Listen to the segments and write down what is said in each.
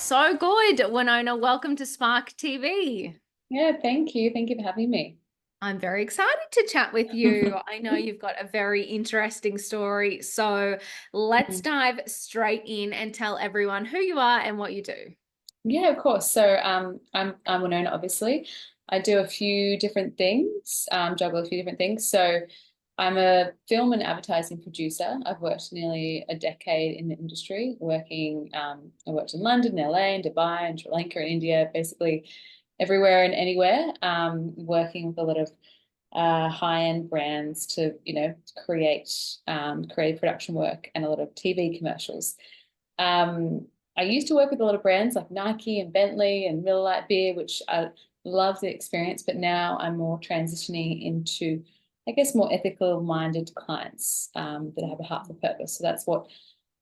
So good, Winona. Welcome to Spark TV. Yeah, thank you. Thank you for having me. I'm very excited to chat with you. I know you've got a very interesting story. So let's Mhm. dive straight in and tell everyone who you are and what you do. Yeah, of course. I'm Winona, obviously. I do a few different things, juggle a few different things. So I'm a film and advertising producer. I've worked nearly a decade in the industry, working. I worked in London, LA, and Dubai, and Sri Lanka, and India, basically everywhere and anywhere. Working with a lot of high-end brands to, create creative production work and a lot of TV commercials. Um, I used to work with a lot of brands like Nike and Bentley and Miller Lite Beer, which I love the experience, but now I'm more transitioning into, I guess, more ethical minded clients that have a heart for purpose. So that's what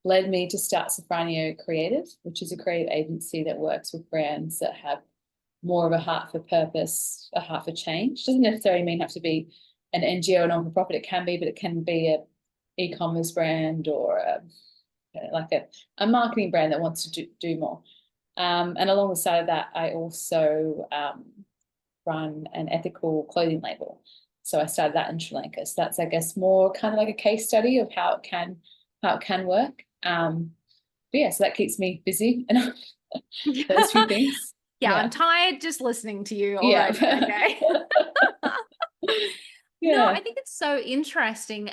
led me to start Sophroneo Creative, which is a creative agency that works with brands that have more of a heart for purpose, a heart for change. Doesn't necessarily mean have to be an NGO or non-for-profit. It can be, but it can be a e-commerce brand or a marketing brand that wants to do more. And along the side of that, I also run an ethical clothing label. So I started that in Sri Lanka. So that's, I guess, more kind of like a case study of how it can work. But yeah, so that keeps me busy enough. Those few things. Yeah, I'm Yeah. tired just listening to you already. Yeah. Okay. No, I Yeah. think it's so interesting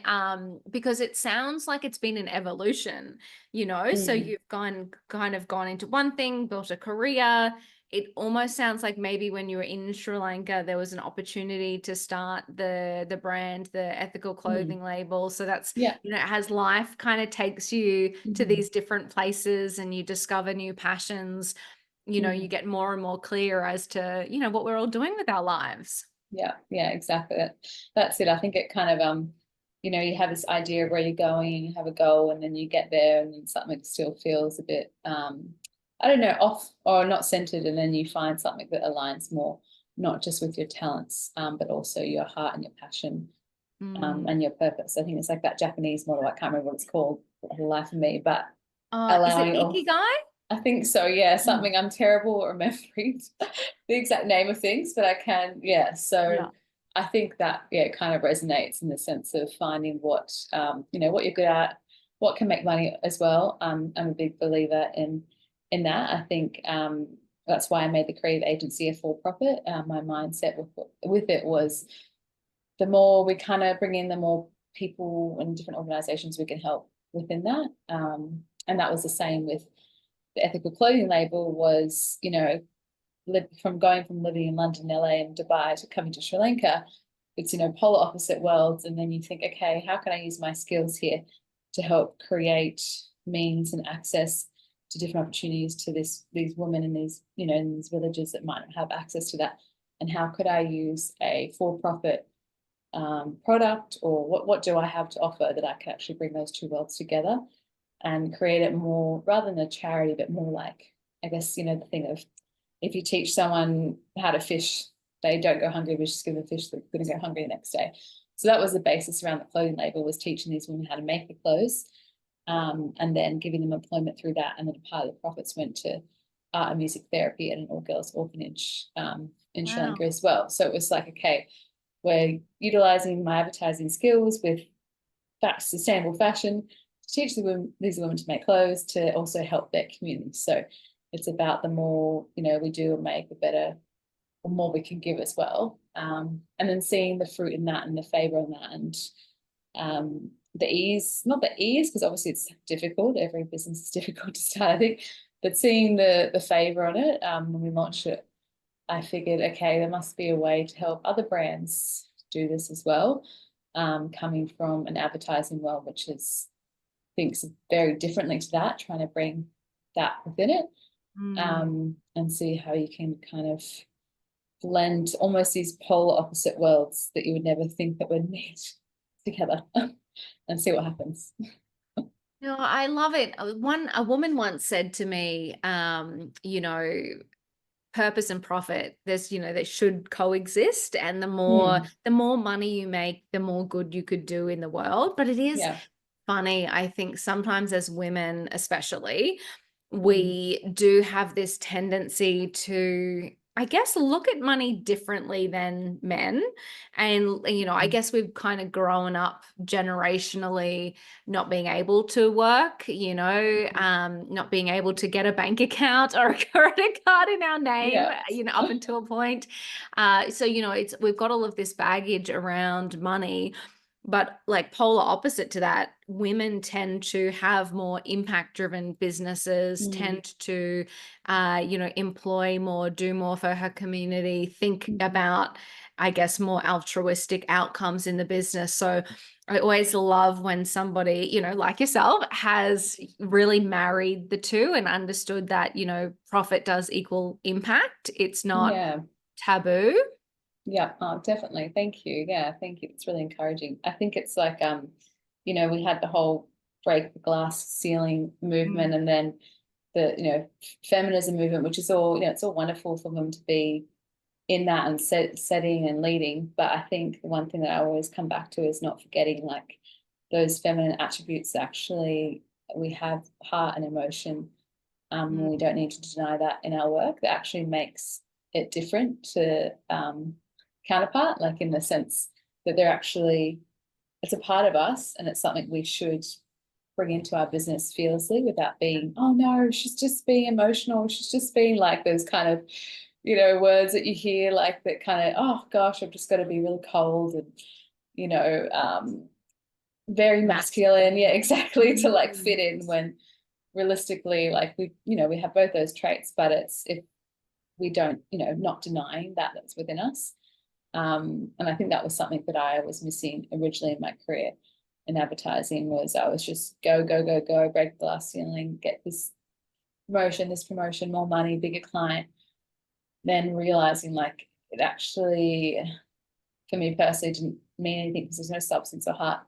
because it sounds like it's been an evolution, so Mm. you've gone into one thing, built a career. It almost sounds like maybe when you were in Sri Lanka, there was an opportunity to start the brand, the ethical Mm. clothing label. So that's, Yeah. as life kind of takes you to Mm. these different places and you discover new passions, you Mm. get more and more clear as to, what we're all doing with our lives. Yeah, yeah, exactly. That's it. I think it kind of you have this idea of where you're going and you have a goal and then you get there and then something still feels a bit I don't know, off or not centered, and then you find something that aligns more, not just with your talents, but also your heart and your passion, Mm. and your purpose. I think it's like that Japanese model. I can't remember what it's called for the life of me, but Is it allowing all Ikigai? I think so, yeah. Mm. Something I'm terrible at remembering the exact name of things, but I can, yeah. So Yeah. I think that, yeah, it kind of resonates in the sense of finding what you're good at, what can make money as well. I'm a big believer in that. I think that's why I made the creative agency a for-profit. My mindset with it was the more we kind of bring in, the more people and different organizations we can help within that. And that was the same with the ethical clothing label was, from going from living in London, LA, and Dubai to coming to Sri Lanka, it's, polar opposite worlds. And then you think, okay, how can I use my skills here to help create means and access to different opportunities to these women in in these villages that might not have access to that? And how could I use a for-profit product, or what do I have to offer that I can actually bring those two worlds together and create it more rather than a charity, but more like, I guess, the thing of if you teach someone how to fish, they don't go hungry, but just give them fish, they're going to go hungry the next day. So that was the basis around the clothing label, was teaching these women how to make the clothes, and then giving them employment through that. And then a part of the profits went to art and music therapy at an all-girls orphanage in Sri Lanka Wow. as well. So it was like, okay, we're utilizing my advertising skills with sustainable fashion to teach these women to make clothes, to also help their community. So it's about the more we do and make, the better, the more we can give as well. And then seeing the fruit in that and the favor in that, and the ease, not the ease, because obviously it's difficult. Every business is difficult to start, I think, but seeing the favor on it when we launched it, I figured, okay, there must be a way to help other brands do this as well. Coming from an advertising world, which thinks very differently to that, trying to bring that within it, Mm. and see how you can kind of blend almost these polar opposite worlds that you would never think that would meet together, and see what happens. No, I love it. A woman once said to me, purpose and profit, they should coexist. And the more Mm, the more money you make, the more good you could do in the world. But it is yeah. funny, I think sometimes as women, especially, Mm. we do have this tendency to, I guess, look at money differently than men. And, I Mm. guess we've kind of grown up generationally not being able to work, not being able to get a bank account or a credit card in our name, Yeah. up until a point. So, we've got all of this baggage around money. But like polar opposite to that, women tend to have more impact driven businesses, Mm. tend to, employ more, do more for her community, think Mhm. about, I guess, more altruistic outcomes in the business. So I always love when somebody, like yourself, has really married the two and understood that, profit does equal impact. It's not Yeah. taboo. Yeah, oh, definitely. Thank you. Yeah, thank you. It's really encouraging. I think it's like, we had the whole break the glass ceiling movement, and then the, feminism movement, which is all, it's all wonderful for them to be in that and setting and leading. But I think the one thing that I always come back to is not forgetting like those feminine attributes. Actually, we have heart and emotion. We don't need to deny that in our work. That actually makes it different to counterpart, like in the sense that they're actually, it's a part of us and it's something we should bring into our business fearlessly without being, oh no, she's just being emotional. She's just being like those kind of, words that you hear like that kind of, oh gosh, I've just got to be really cold and, you know, um, very masculine. Yeah, exactly. To like fit Mm. in when realistically, like we have both those traits, but it's if we don't, not denying that that's within us. And I think that was something that I was missing originally in my career in advertising was I was just go, go, go, go, break the glass ceiling, get this promotion, more money, bigger client. Then realizing like it actually, for me personally, didn't mean anything because there's no substance or heart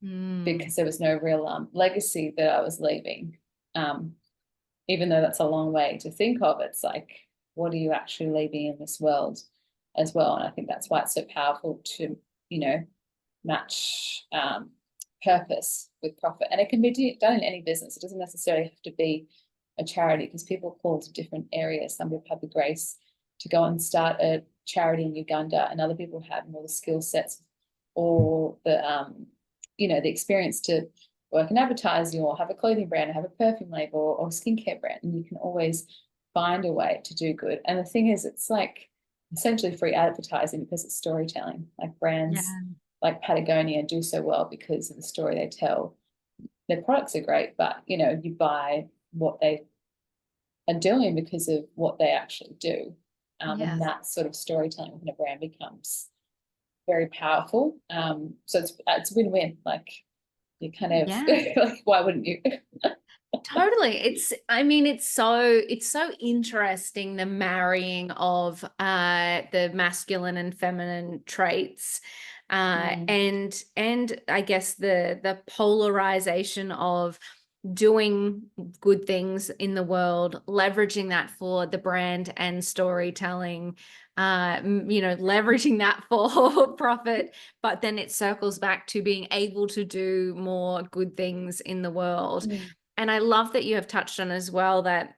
Mm. because there was no real legacy that I was leaving. Um, Even though that's a long way to think of, it's like, what are you actually leaving in this world as well? And I think that's why it's so powerful to, match purpose with profit. And it can be done in any business. It doesn't necessarily have to be a charity because people call to different areas. Some people have the grace to go and start a charity in Uganda, and other people have more the skill sets or the experience to work in advertising or have a clothing brand or have a perfume label or skincare brand. And you can always find a way to do good. And the thing is, it's like essentially free advertising because it's storytelling. Like brands Yeah. like Patagonia do so well because of the story they tell. Their products are great, but you buy what they are doing because of what they actually do. And Yes. that sort of storytelling within a brand becomes very powerful. So it's win-win. Like you kind of Yeah. like, why wouldn't you? Totally. It's so interesting, the marrying of the masculine and feminine traits, Mm. and I guess the polarization of doing good things in the world, leveraging that for the brand and storytelling, leveraging that for profit, but then it circles back to being able to do more good things in the world. Mm. And I love that you have touched on as well that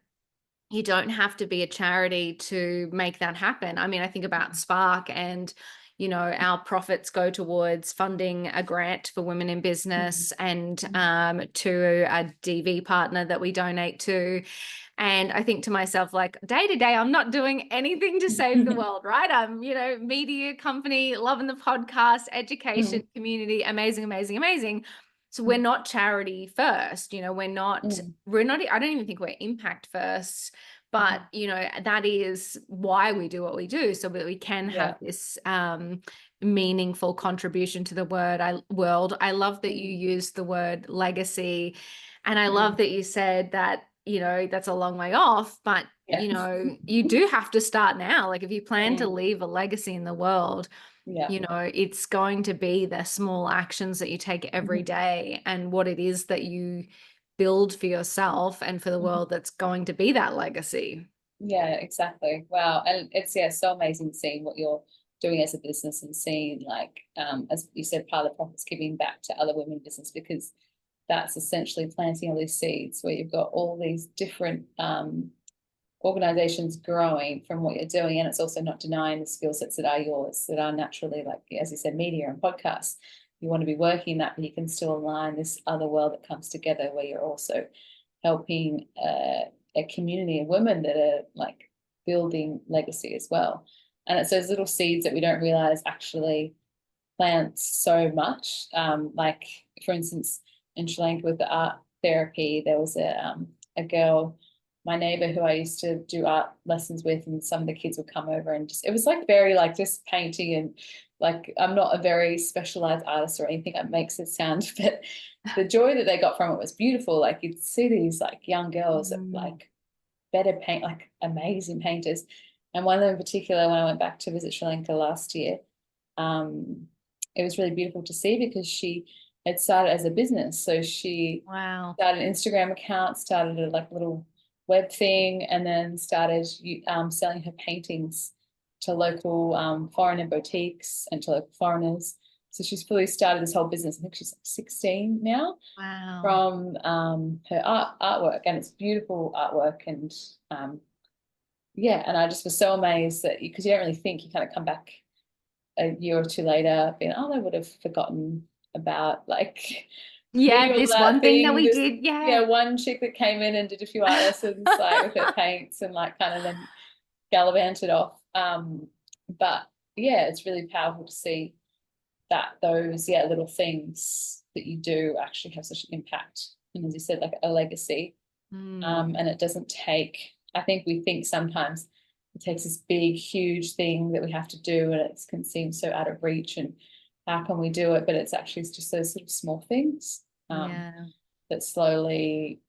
you don't have to be a charity to make that happen. I mean, I think about Spark and, our profits go towards funding a grant for women in Mm. business and Mm. to a DV partner that we donate to. And I think to myself, like day to day, I'm not doing anything to save the world, right? I'm, media company, loving the podcast, education, Mm. community, amazing, amazing, amazing. So we're Mm. not charity first, Mm. we're not, I don't even think we're impact first, but Mm. that is why we do what we do, so that we can have Yeah. this meaningful contribution to the world. I love that you Mm. used the word legacy, and I love Mm. that you said that that's a long way off, but Yeah. you do have to start now. Like if you plan to Mm. leave a legacy in the world, Yeah. it's going to be the small actions that you take every Mhm. day and what it is that you build for yourself and for the Mhm. world that's going to be that legacy. Yeah, exactly. Wow. And it's so amazing seeing what you're doing as a business and seeing like as you said, part of the profits giving back to other women in business because that's essentially planting all these seeds where you've got all these different organizations growing from what you're doing. And it's also not denying the skill sets that are yours, that are naturally, like, as you said, media and podcasts. You want to be working in that, but you can still align this other world that comes together where you're also helping a community of women that are like building legacy as well. And it's those little seeds that we don't realize actually plant so much. Like, for instance, in Sri Lanka with the art therapy, there was a girl, my neighbor, who I used to do art lessons with, and some of the kids would come over and just, it was like very like just painting, and like, I'm not a very specialized artist or anything that makes it sound, but the joy that they got from it was beautiful. Like, you'd see these like young girls that like better paint, like amazing painters. And one of them in particular, when I went back to visit Sri Lanka last year, it was really beautiful to see because she had started as a business. So she started an Instagram account, started a like little web thing, and then started selling her paintings to local foreigner boutiques and to local foreigners. So she's fully started this whole business. I think she's like 16 now. Wow. From her artwork, and it's beautiful artwork. And yeah, and I just was so amazed that, because you don't really think, you kind of come back a year or two later being, oh, I would have forgotten about like this one thing that we did. One chick that came in and did a few art lessons like with her paints, and like kind of then gallivanted off. But yeah, it's really powerful to see that those little things that you do actually have such an impact, and as you said, like a legacy. And it doesn't take, I think we think sometimes it takes this big huge thing that we have to do, and it can seem so out of reach, and how can we do it? But it's actually just those sort of small things that slowly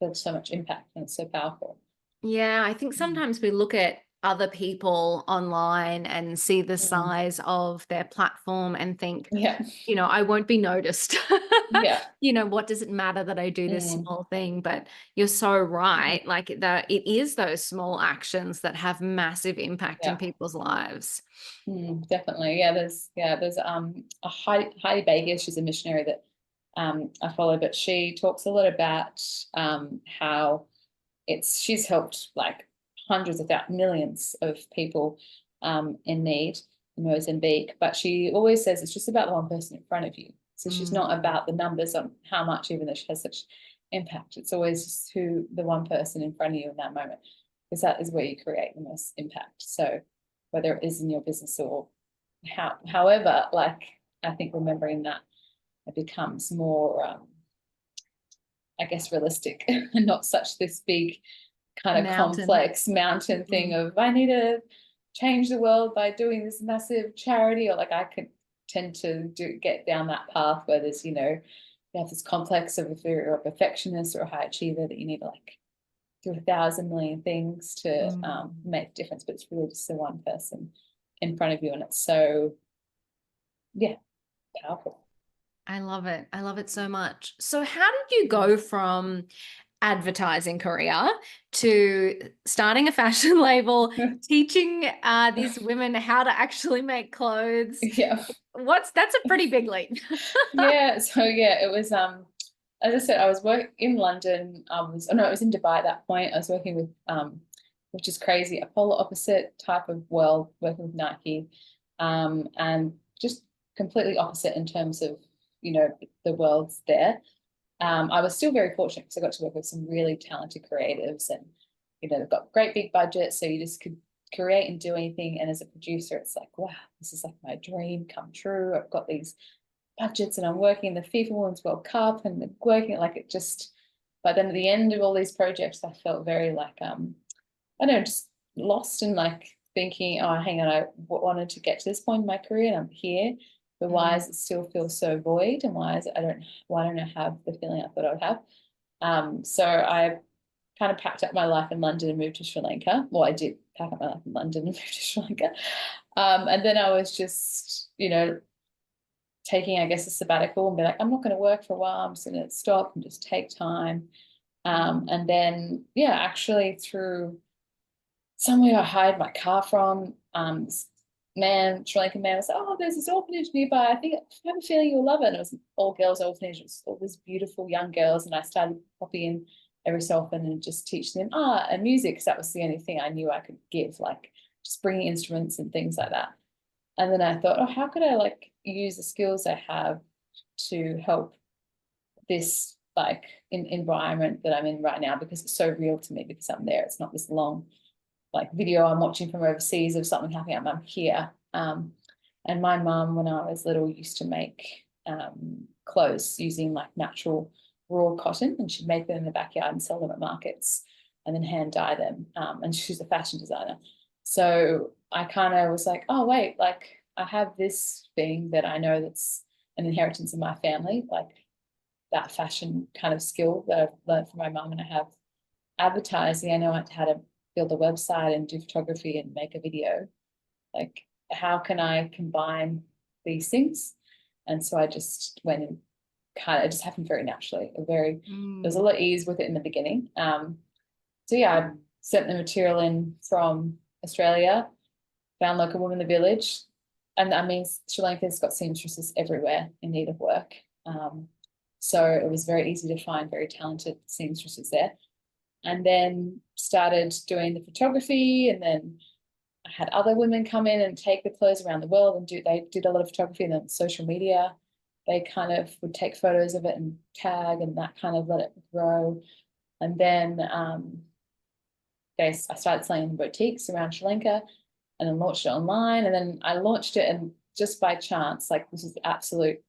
build so much impact, and it's so powerful. I think sometimes we look at other people online and see the size of their platform and think, I won't be noticed. What does it matter that I do this small thing? But you're so right. Like, it is those small actions that have massive impact in people's lives. Definitely. There's a Heidi Baker. She's a missionary that I follow, but she talks a lot about how she's helped like hundreds of millions of people in need in Mozambique, but she always says it's just about the one person in front of you. So she's not about the numbers on how much, even though she has such impact. It's always just the one person in front of you in that moment, because that is where you create the most impact. So whether it is in your business or however, like, I think remembering that it becomes more I guess realistic and not such this big kind of complex mountain thing of, I need to change the world by doing this massive charity, or like I could tend to get down that path where there's, you have this complex of, if you're a perfectionist or a high achiever, that you need to like do 1,000 million things to make a difference. But it's really just the one person in front of you, and it's so powerful. I love it. I love it so much. So how did you go from advertising career to starting a fashion label, teaching these women how to actually make clothes? That's a pretty big leap. It was as I said, I was working in London. It was in Dubai at that point. I was working with which is crazy, a polar opposite type of world, working with Nike, and just completely opposite in terms of the world's there. I was still very fortunate because I got to work with some really talented creatives, and they've got great big budgets, so you just could create and do anything. And as a producer, it's like, wow, this is like my dream come true. I've got these budgets, and I'm working in the FIFA Women's World Cup, and working like it just. But then at the end of all these projects, I felt very like I don't know, just lost and like thinking, oh, hang on, I wanted to get to this point in my career, and I'm here. But why does it still feel so void? And why don't I have the feeling I thought I would have? So I kind of packed up my life in London and moved to Sri Lanka. Well, I did pack up my life in London and move to Sri Lanka. And then I was just, taking, I guess, a sabbatical and be like, I'm not going to work for a while. I'm just going to stop and just take time. And then, actually through somewhere I hired my car from, Sri Lankan man was like, oh, there's this orphanage nearby. I have a feeling you'll love it. And it was an all girls orphanage. It was all these beautiful young girls. And I started popping in every so often and just teach them art and music, because that was the only thing I knew I could give, like just bringing instruments and things like that. And then I thought, oh, how could I like use the skills I have to help this like environment that I'm in right now, because it's so real to me, because I'm there. It's not this long like video I'm watching from overseas of something happening. I'm here. And my mum, when I was little, used to make clothes using like natural raw cotton, and she'd make them in the backyard and sell them at markets and then hand dye them. And she's a fashion designer. So I kind of was like, oh, wait, like I have this thing that I know that's an inheritance in my family, like that fashion kind of skill that I've learned from my mum. And I have advertising. I know how to build a website and do photography and make a video. Like, how can I combine these things? And so I just went and it just happened very naturally. There was a lot of ease with it in the beginning. So yeah, I sent the material in from Australia, found local woman in the village. And that means Sri Lanka's got seamstresses everywhere in need of work. So it was very easy to find very talented seamstresses there. And then started doing the photography, and then I had other women come in and take the clothes around the world and they did a lot of photography, and then social media. They kind of would take photos of it and tag, and that kind of let it grow. And then I started selling in boutiques around Sri Lanka, and then launched it online. And then I launched it, and just by chance, like this is the absolute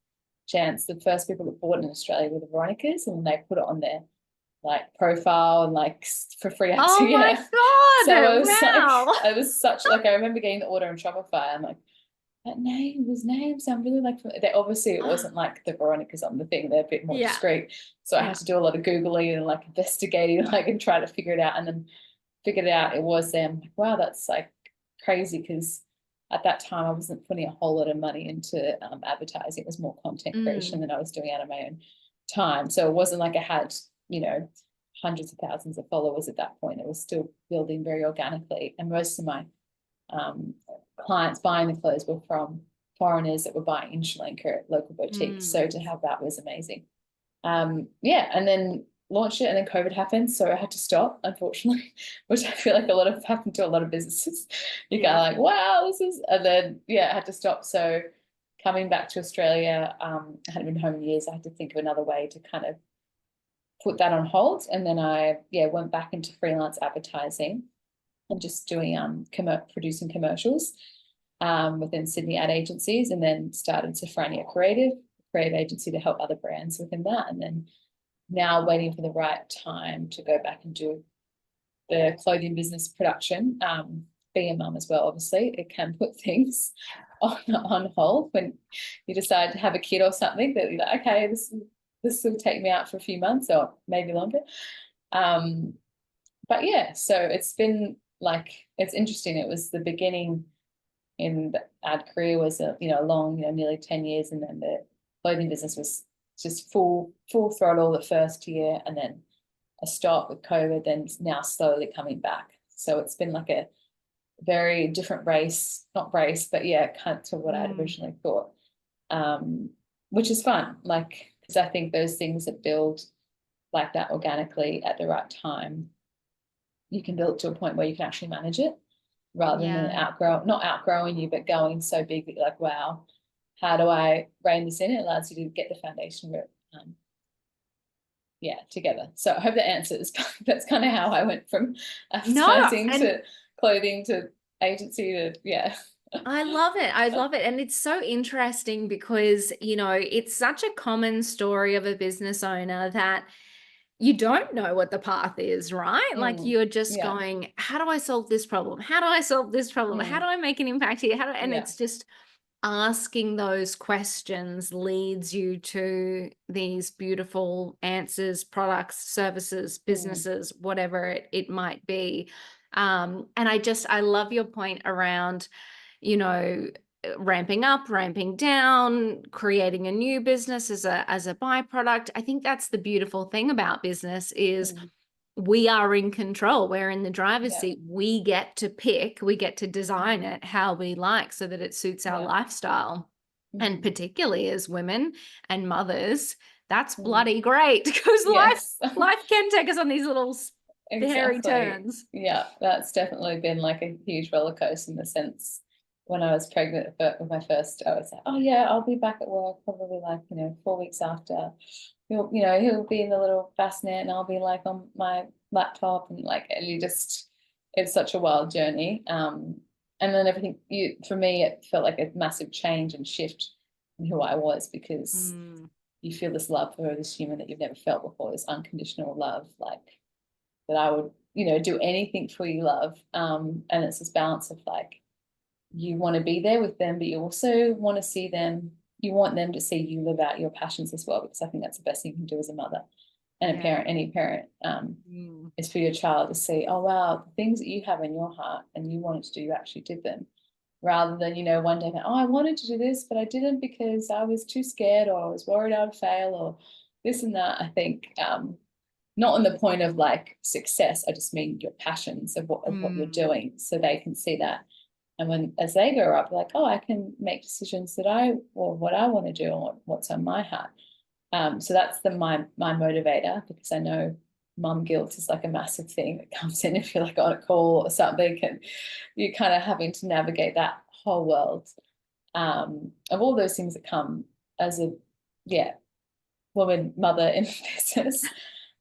chance, the first people that bought it in Australia were the Veronicas, and they put it on their like profile and like for free access. Oh my God. So it was wow. like, it was such like, I remember getting the order on Shopify. I'm like, those names sound really like, they obviously it wasn't like the Veronicas on the thing, they're a bit more Yeah. discreet. So I had to do a lot of Googling and like investigating, like, and try to figure it out, and then figured out it was them. Like, wow, that's like crazy, because at that time I wasn't putting a whole lot of money into advertising. It was more content creation than I was doing out of my own time. So it wasn't like I had, you know, hundreds of thousands of followers at that point. It was still building very organically. And most of my clients buying the clothes were from foreigners that were buying in Sri Lanka at local boutiques. So to have that was amazing. Yeah, and then launched it, and then COVID happened, so I had to stop, unfortunately, which I feel like happened to a lot of businesses. You go like, wow, and then yeah, I had to stop. So coming back to Australia, I hadn't been home in years. I had to think of another way to kind of put that on hold, and then I went back into freelance advertising and just doing producing commercials within Sydney ad agencies, and then started Sophroneo creative agency to help other brands within that. And then now waiting for the right time to go back and do the clothing business production. Being a mum as well, obviously, it can put things on hold when you decide to have a kid or something, that you're like, okay, this will take me out for a few months or maybe longer. But yeah, so it's been like, it's interesting. It was the beginning in the ad career was a long, nearly 10 years, and then the clothing business was just full throttle the first year, and then a stop with COVID, then now slowly coming back. So it's been like a very different not race, but yeah, kind of to what I'd originally thought, which is fun. Like, because I think those things that build like that organically at the right time, you can build it to a point where you can actually manage it, rather than not outgrowing you, but going so big that you're like, wow, how do I rein this in? It allows you to get the foundation of it, together. So I hope that answers. That's kind of how I went from advertising to clothing to agency to I love it. I love it. And it's so interesting because, it's such a common story of a business owner that you don't know what the path is, right? Like you're just going, how do I solve this problem? How do I solve this problem? How do I make an impact here? It's just asking those questions leads you to these beautiful answers, products, services, businesses, whatever it might be. And I love your point around, ramping up, ramping down, creating a new business as a byproduct. I think that's the beautiful thing about business is we are in control. We're in the driver's Yeah. seat. We get to pick, we get to design it how we like so that it suits our Yeah. lifestyle. And Mm. particularly as women and mothers, that's Mm. bloody great, because Yes. life can take us on these little hairy Exactly. turns. Yeah, that's definitely been like a huge roller coaster in the sense when I was pregnant with my first, I was like, oh yeah, I'll be back at work probably like, 4 weeks after. He'll be in the little bassinet and I'll be like on my laptop and like, and it's such a wild journey. And then everything for me, it felt like a massive change and shift in who I was, because Mm, you feel this love for this human that you've never felt before, this unconditional love, like that I would, do anything for you, love. And it's this balance of like, you want to be there with them, but you also want to see them, you want them to see you live out your passions as well, because I think that's the best thing you can do as a mother and a yeah. parent, any parent, Mm, is for your child to see, oh, wow, the things that you have in your heart and you wanted to do, you actually did them. Rather than, one day, oh, I wanted to do this, but I didn't because I was too scared or I was worried I would fail or this and that. I think not on the point of like success. I just mean your passions of what you're mm, doing, so they can see that. And as they grow up, like, oh, I can make decisions or what I want to do or what's on my heart. So that's my motivator, because I know mum guilt is like a massive thing that comes in if you're like on a call or something, and you're kind of having to navigate that whole world of all those things that come as a woman, mother in business.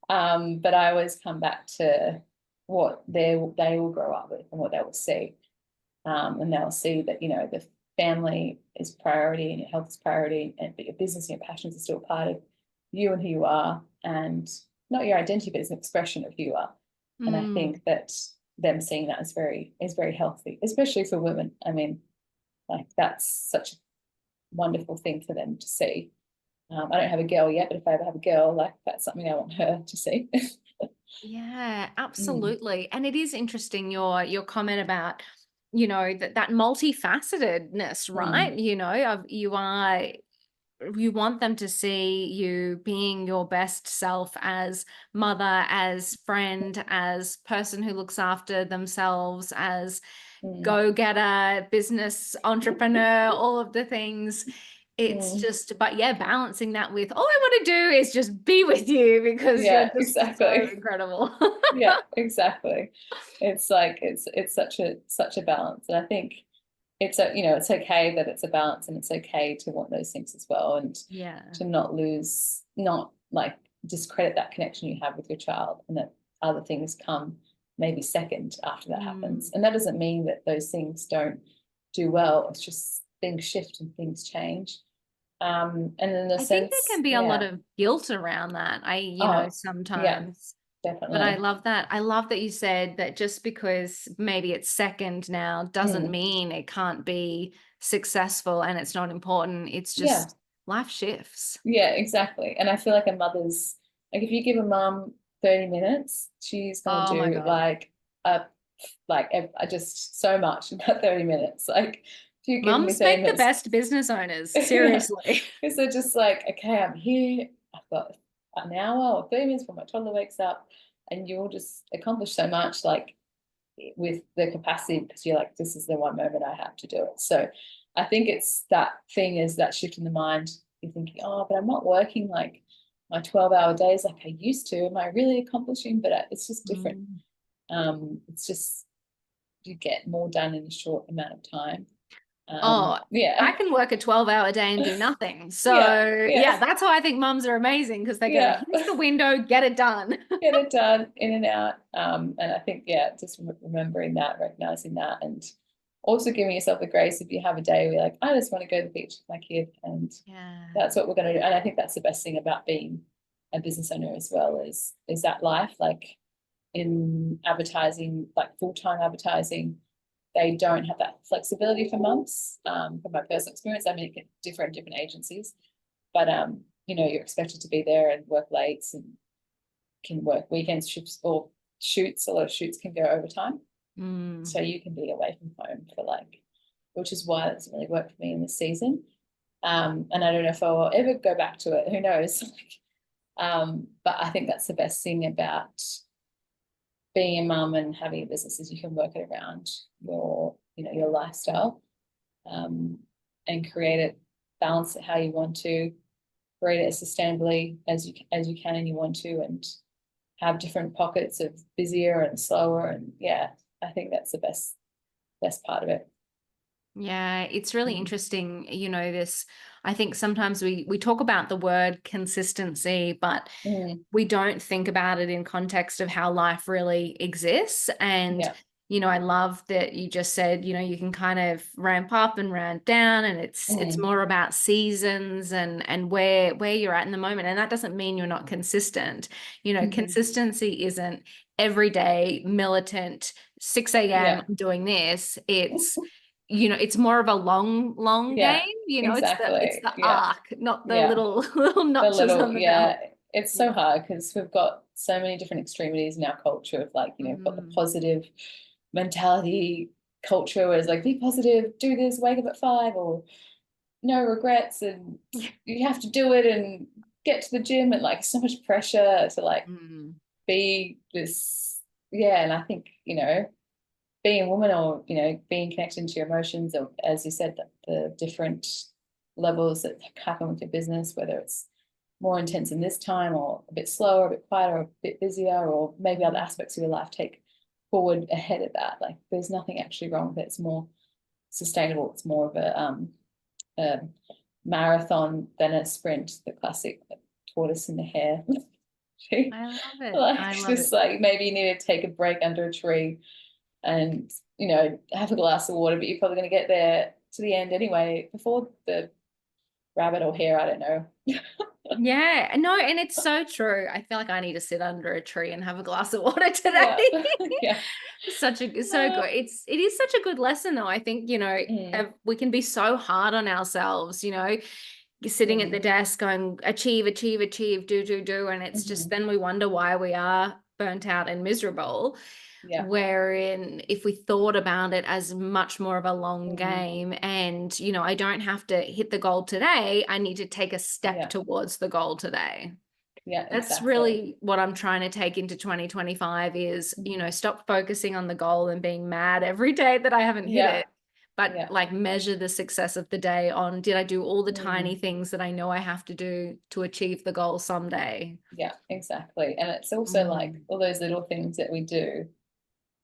But I always come back to what they will grow up with and what they will see. And they'll see that, the family is priority and your health is priority, but your business and your passions are still part of you and who you are, and not your identity, but it's an expression of who you are. And I mm. think that them seeing that is very healthy, especially for women. I mean, like that's such a wonderful thing for them to see. I don't have a girl yet, but if I ever have a girl, like that's something I want her to see. Yeah, Mm, absolutely. And it is interesting your comment about, that multifacetedness, mm, right? Of you want them to see you being your best self as mother, as friend, as person who looks after themselves, as mm, go-getter, business entrepreneur, all of the things. It's mm. just, but yeah, balancing that with all I want to do is just be with you because you're Yeah, just so exactly. incredible. Yeah, exactly. It's like it's such a balance, and I think it's okay that it's a balance, and it's okay to want those things as well, and Yeah. to not like discredit that connection you have with your child, and that other things come maybe second after that happens. Mm. And that doesn't mean that those things don't do well. It's just things shift and things change. And in a I think there sense, can be a lot yeah. of guilt around that. Oh, yeah, Sometimes. But I definitely. love that. I love that you said that just because maybe it's second now doesn't Mm, mean it can't be successful and it's not important. It's yeah. just life shifts. Yeah, exactly. And I feel like a mother's like if you give a mum 30 minutes, she's gonna Oh my do God. a I just so much in that 30 minutes. Like if you give me Mums 30 make the minutes, best business owners. yeah. Seriously. Because they're just like, okay, I'm here, I've got an hour or 30 minutes before my toddler wakes up, and you'll just accomplish so much like with the capacity, because you're like, this is the one moment I have to do it. So I think it's that thing, is that shift in the mind. You're thinking, oh, but I'm not working like my 12-hour days like I used to. Am I really accomplishing? But it's just different. Mm. It's just you get more done in a short amount of time. Oh, I Yeah. can work a 12-hour day and do nothing. Yeah. So, yeah, Yeah. that's how I think mums are amazing because they go, Yeah. here's the window, get it done. Get it done in and out. And I think, yeah, just remembering that, recognizing that, and also giving yourself the grace if you have a day where you're like, I just want to go to the beach with my kid, and Yeah. that's what we're going to do. And I think that's the best thing about being a business owner as well, is that life. Like in advertising, like full-time advertising, they don't have that flexibility for mums. From my personal experience, I mean, it can differ in different agencies, but you're expected to be there and work late and can work weekends, shifts or shoots. A lot of shoots can go overtime. Mm. So you can be away from home for like, which is why it doesn't really work for me in this season. And I don't know if I'll ever go back to it. Who knows? But I think that's the best thing about being a mum and having a business is you can work it around your, you know, your lifestyle, and create it, balance it how you want to, create it as sustainably as you can and you want to, and have different pockets of busier and slower. And yeah, I think that's the best part of it. Yeah, it's really Mm, interesting, this. I think sometimes we talk about the word consistency, but mm, we don't think about it in context of how life really exists. And, yeah. I love that you just said, you can kind of ramp up and ramp down, and it's Mm, more about seasons and where you're at in the moment. And that doesn't mean you're not consistent. mhm. Consistency isn't every day militant 6 a.m. Yeah, I'm doing this. It's more of a long game. yeah, It's exactly. the Yeah, arc, not the yeah. little The notches little, on the belt. yeah, it's so Yeah. hard because we've got so many different extremities in our culture of, like, you know, we've got the Mm. positive mentality culture where it's like, be positive, do this, wake up at 5, or no regrets, and you have to do it and get to the gym, and like so much pressure to like Mm. be this. Yeah, and I think, you know, being a woman, or, you know, being connected to your emotions, or as you said, the different levels that happen with your business, whether it's more intense in this time, or a bit slower, a bit quieter, or a bit busier, or maybe other Mm. aspects of your life take forward ahead of that. Like, there's nothing actually wrong with it. It's more sustainable. It's more of a marathon than a sprint, the classic, like, tortoise in the hare. I love it. Like, I love just it. like maybe you need to take a break under a tree and, you know, have a glass of water, but you're probably going to get there to the end anyway before the rabbit or hare, I don't know. Yeah, no, and it's so true. I feel like I need to sit under a tree and have a glass of water today. Yeah. Yeah. It's so good. It is such a good lesson though. I think, Mm, we can be so hard on ourselves, you're sitting at the mm, desk going achieve, achieve, achieve, do, and it's just mhm. then we wonder why we are burnt out and miserable. Yeah. Wherein if we thought about it as much more of a long Mm, game, and I don't have to hit the goal today, I need to take a step yeah. towards the goal today. Yeah, That's exactly. really what I'm trying to take into 2025 is, Mhm. stop focusing on the goal and being mad every day that I haven't hit Yeah. it, but Yeah. like measure the success of the day on, did I do all the tiny Mm, things that I know I have to do to achieve the goal someday? yeah, exactly. And it's also like Mm. all those little things that we do.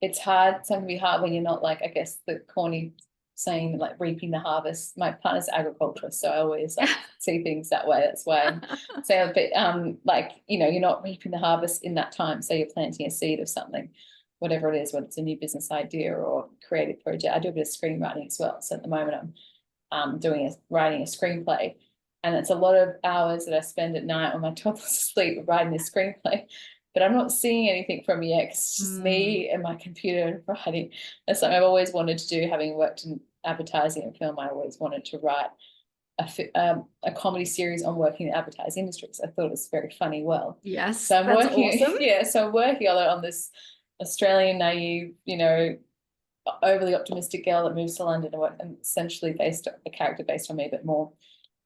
It's hard. Some can be hard when you're not, like, I guess the corny saying like reaping the harvest. My partner's agriculturist, so I always like see things that way. That's why I'm saying a bit like, you know, you're not reaping the harvest in that time. So you're planting a seed of something, whatever it is, whether it's a new business idea or creative project. I do a bit of screenwriting as well. So at the moment I'm writing a screenplay, and it's a lot of hours that I spend at night when my toddler's asleep writing this screenplay. But I'm not seeing anything from it yet, 'cause it's just Mm. me and my computer and writing. That's something I've always wanted to do. Having worked in advertising and film, I always wanted to write a comedy series on working in the advertising industry. So I thought it was very funny. Well, Yes, so I'm that's working, awesome. yeah. So I'm working on this Australian naive, you know, overly optimistic girl that moves to London and essentially based a character based on me, but more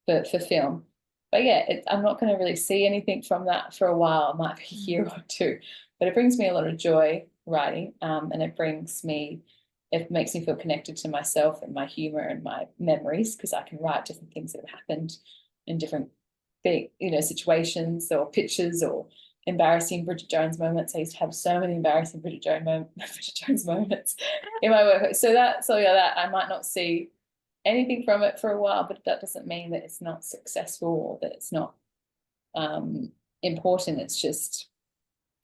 for film. But yeah, I'm not going to really see anything from that for a while. It might be a year or two, but it brings me a lot of joy writing, and it makes me feel connected to myself and my humor and my memories, because I can write different things that have happened in different big, you know, situations or pictures or embarrassing Bridget Jones moments. I used to have so many embarrassing Bridget Jones moments in my work. So yeah, that I might not see anything from it for a while, but that doesn't mean that it's not successful or that it's not um, important. It's just,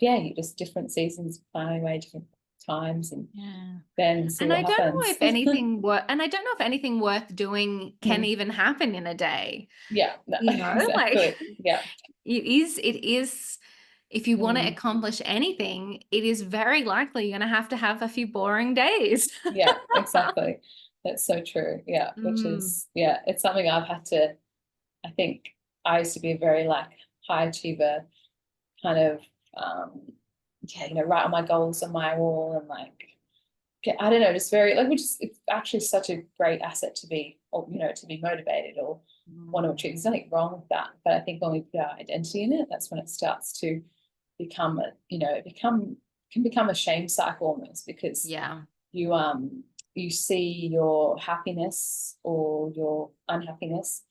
yeah, you just different seasons, planning away different times, and Yeah. then see And what I don't know happens. if anything worth, and I don't know if anything worth doing can Mm, even happen in a day. yeah, no, Like exactly. Yeah. it is, if you want to Mm, accomplish anything, it is very likely you're going to have a few boring days. yeah, exactly. That's so true. Yeah, which Mm. is, yeah, it's something I've had to, I think I used to be a very like high achiever, kind of, um, yeah, you know, write all my goals on my wall and like, I don't know, just very like, which is, it's actually such a great asset to be, or, you know, to be motivated or want to achieve. There's nothing wrong with that. But I think when we put our identity in it, that's when it starts to become a, you know, become can become a shame cycle almost, because Yeah. you see your happiness or your unhappiness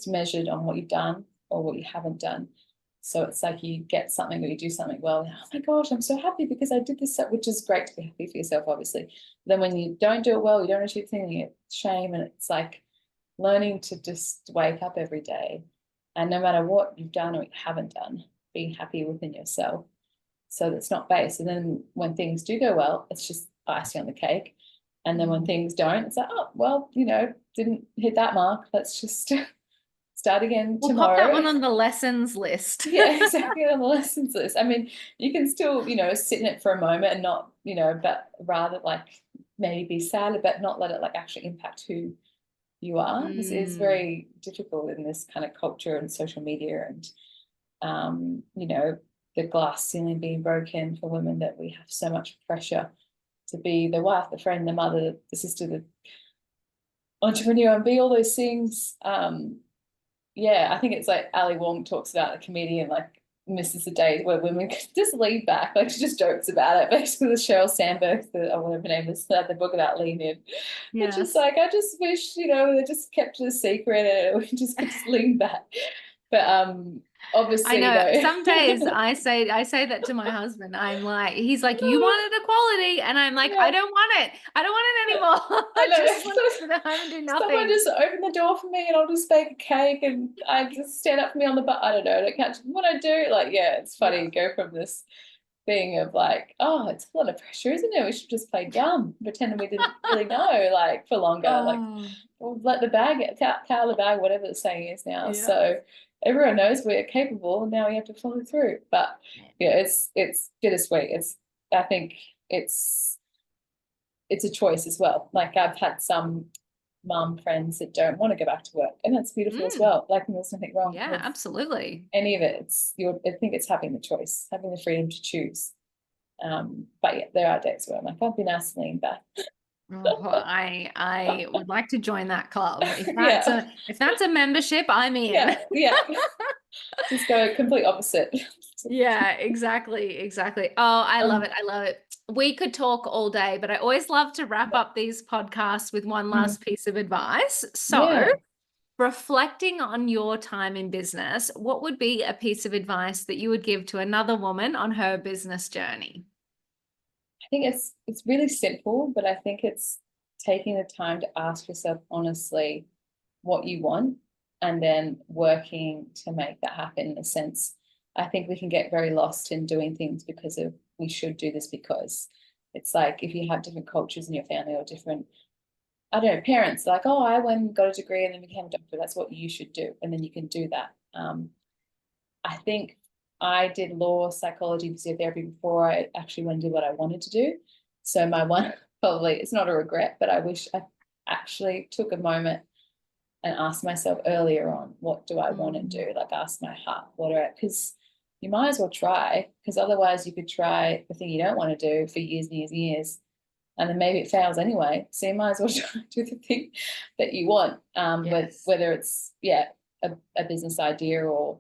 measured on what you've done or what you haven't done. So it's like you get something or you do something well, oh my gosh, I'm so happy because I did this, which is great to be happy for yourself, obviously. But then when you don't do it well, you don't achieve anything, you get shame. And it's like learning to just wake up every day, and no matter what you've done or you haven't done, being happy within yourself. So that's not base. And then when things do go well, it's just icing on the cake. And then when things don't, it's like, oh, well, didn't hit that mark. Let's just start again We'll tomorrow. pop that one on the lessons list. Yeah, exactly, on the lessons list. I mean, you can still, sit in it for a moment and not, but rather like maybe be sad, but not let it like actually impact who you are. This is very difficult in this kind of culture and social media, and the glass ceiling being broken for women, that we have so much pressure to be the wife, the friend, the mother, the sister, the entrepreneur, and be all those things. Yeah, I think it's like Ali Wong talks about, the comedian, like misses the days where women just lean back. Like she just jokes about it. Basically, the Sheryl Sandberg, or whatever her name is, the book about lean in. It's just like, I just wish, they just kept it a secret and we just could just lean back. But obviously, I know some days I say that to my husband. I'm like, he's like, you wanted equality, and I'm like, Yeah. I don't want it. I don't want it anymore. I just want to sit at home and do nothing. Someone just open the door for me and I'll just bake a cake and I just stand up for me on the butt. I don't know, don't catch what I do. Like, yeah, it's funny. You go from this thing of like, oh, it's a lot of pressure, isn't it? We should just play dumb, pretending we didn't really know, like, for longer. Like, we'll let the bag, cow the bag, whatever the saying is now. So everyone knows we're capable, and now we have to follow through. But yeah, it's bittersweet. I think it's a choice as well. Like, I've had some mum friends that don't want to go back to work, and that's beautiful as well. Like, there's nothing wrong. Yeah, absolutely. Any of it. I think it's having the choice, having the freedom to choose. But yeah, there are days where I'm like, I'd be nice to lean back. I would like to join that club. If that's a membership, I'm in. Yeah. Just go complete opposite. Yeah, exactly. Oh, I love it. I love it. We could talk all day, but I always love to wrap up these podcasts with one last piece of advice. So, reflecting on your time in business, what would be a piece of advice that you would give to another woman on her business journey? I think it's really simple, but I think it's taking the time to ask yourself honestly what you want, and then working to make that happen. In a sense, I think we can get very lost in doing things because of, we should do this because. It's like, if you have different cultures in your family, or different, I don't know, parents like, oh, I went and got a degree and then became a doctor, that's what you should do, and then you can do that. I think I did law, psychology, physiotherapy before I actually went and did what I wanted to do. So my one, probably, it's not a regret, but I wish I actually took a moment and asked myself earlier on, what do I want to do? Like, ask my heart, because you might as well try, because otherwise you could try the thing you don't want to do for years and years and years, and then maybe it fails anyway. So you might as well try to do the thing that you want, whether it's a business idea or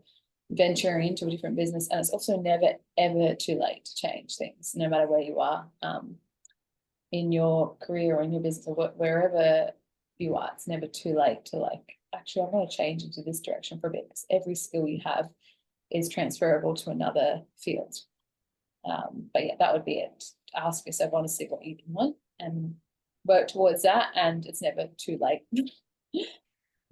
venturing into a different business. And it's also never ever too late to change things, no matter where you are in your career or in your business or wherever you are. It's never too late to like, actually, I'm going to change into this direction for a bit, because every skill you have is transferable to another field. But yeah, that would be it. Ask yourself honestly what you want and work towards that, and it's never too late.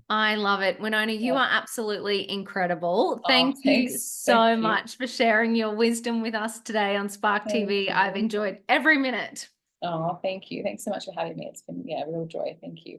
I love it. Winona, you are absolutely incredible. Thank you so Thank you. much for sharing your wisdom with us today on Spark TV. I've enjoyed every minute. Oh, thank you. Thanks so much for having me. It's been, a real joy. Thank you.